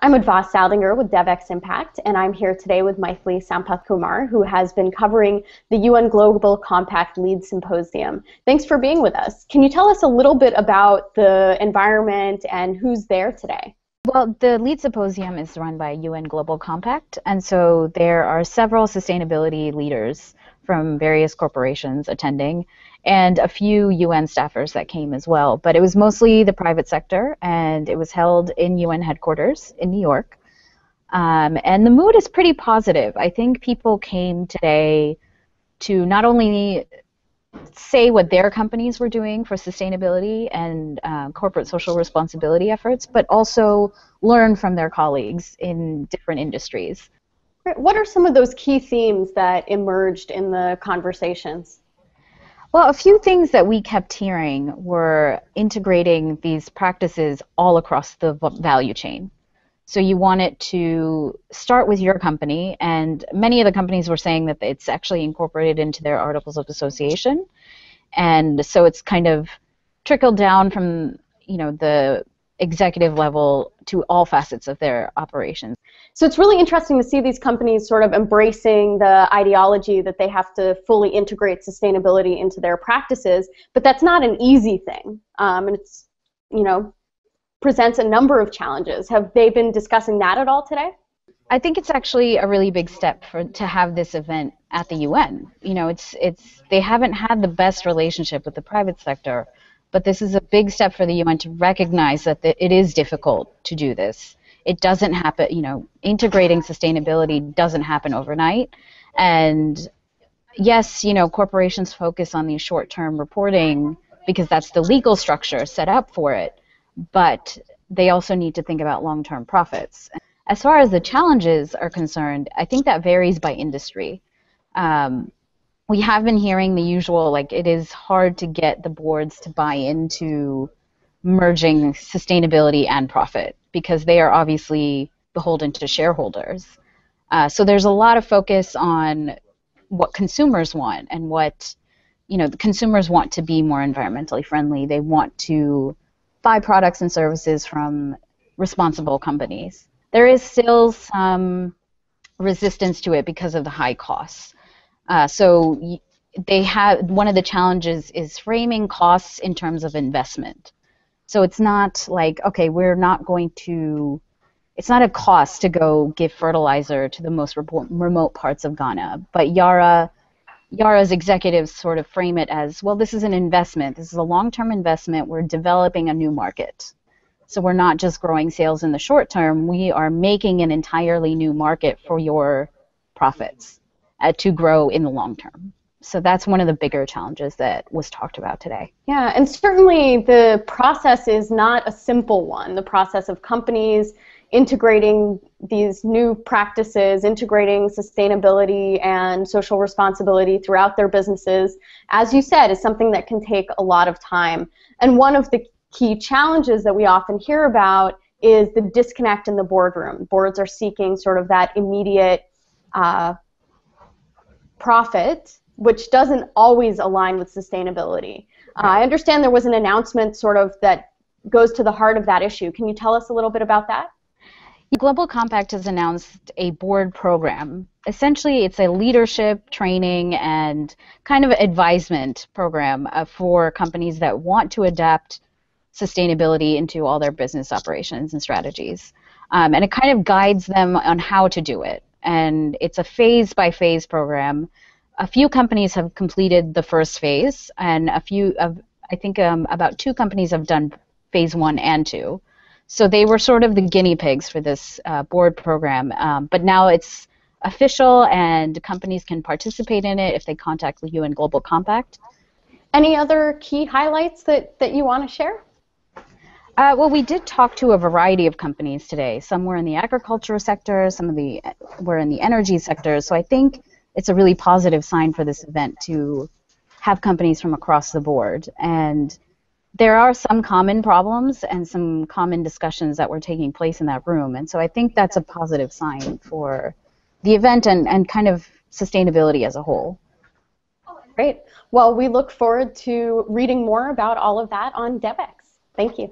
I'm Adva Saldinger with Devex Impact, and I'm here today with Mythili Sampathkumar, who has been covering the UN Global Compact Lead Symposium. Thanks for being with us. Can you tell us a little bit about the environment and who's there today? Well, the LEAD Symposium is run by UN Global Compact, and so there are several sustainability leaders from various corporations attending, and a few UN staffers that came as well. But it was mostly the private sector, and it was held in UN headquarters in New York. And the mood is pretty positive. I think people came today to not only say what their companies were doing for sustainability and corporate social responsibility efforts, but also learn from their colleagues in different industries. What are some of those key themes that emerged in the conversations? Well, a few things that we kept hearing were integrating these practices all across the value chain. So you want it to start with your company, and many of the companies were saying that it's actually incorporated into their articles of association, and so it's kind of trickled down from the executive level to all facets of their operations. So it's really interesting to see these companies sort of embracing the ideology that they have to fully integrate sustainability into their practices, but that's not an easy thing, and it's presents a number of challenges. Have they been discussing that at all today? I think it's actually a really big step to have this event at the UN. They haven't had the best relationship with the private sector, but this is a big step for the UN to recognize that it is difficult to do this. It doesn't happen, integrating sustainability doesn't happen overnight. And yes, corporations focus on these short-term reporting because that's the legal structure set up for it, but they also need to think about long-term profits. As far as the challenges are concerned, I think that varies by industry. We have been hearing the usual, it is hard to get the boards to buy into merging sustainability and profit because they are obviously beholden to shareholders. So there's a lot of focus on what consumers want and what, the consumers want to be more environmentally friendly. They want to buy products and services from responsible companies. There is still some resistance to it because of the high costs. So they have, one of the challenges is framing costs in terms of investment. So it's not like, okay, it's not a cost to go give fertilizer to the most remote parts of Ghana, but Yara's executives sort of frame it as, well, this is an investment. This is a long-term investment. We're developing a new market. So we're not just growing sales in the short term. We are making an entirely new market for your profits to grow in the long term. So that's one of the bigger challenges that was talked about today. Yeah, and certainly the process is not a simple one. The process of companies integrating these new practices, integrating sustainability and social responsibility throughout their businesses, as you said, is something that can take a lot of time. And one of the key challenges that we often hear about is the disconnect in the boardroom. Boards are seeking sort of that immediate profit, which doesn't always align with sustainability. I understand there was an announcement sort of that goes to the heart of that issue. Can you tell us a little bit about that? Global Compact has announced a board program. Essentially, it's a leadership training and kind of advisement program for companies that want to adapt sustainability into all their business operations and strategies. And it kind of guides them on how to do it. And it's a phase-by-phase program. A few companies have completed the first phase, and I think about 2 companies have done phase 1 and 2. So they were sort of the guinea pigs for this board program, but now it's official and companies can participate in it if they contact the UN Global Compact. Any other key highlights that you want to share? Well, we did talk to a variety of companies today. Some were in the agriculture sector, some of the were in the energy sector. So I think it's a really positive sign for this event to have companies from across the board. And there are some common problems and some common discussions that were taking place in that room. And so I think that's a positive sign for the event and kind of sustainability as a whole. Great. Well, we look forward to reading more about all of that on Devex. Thank you.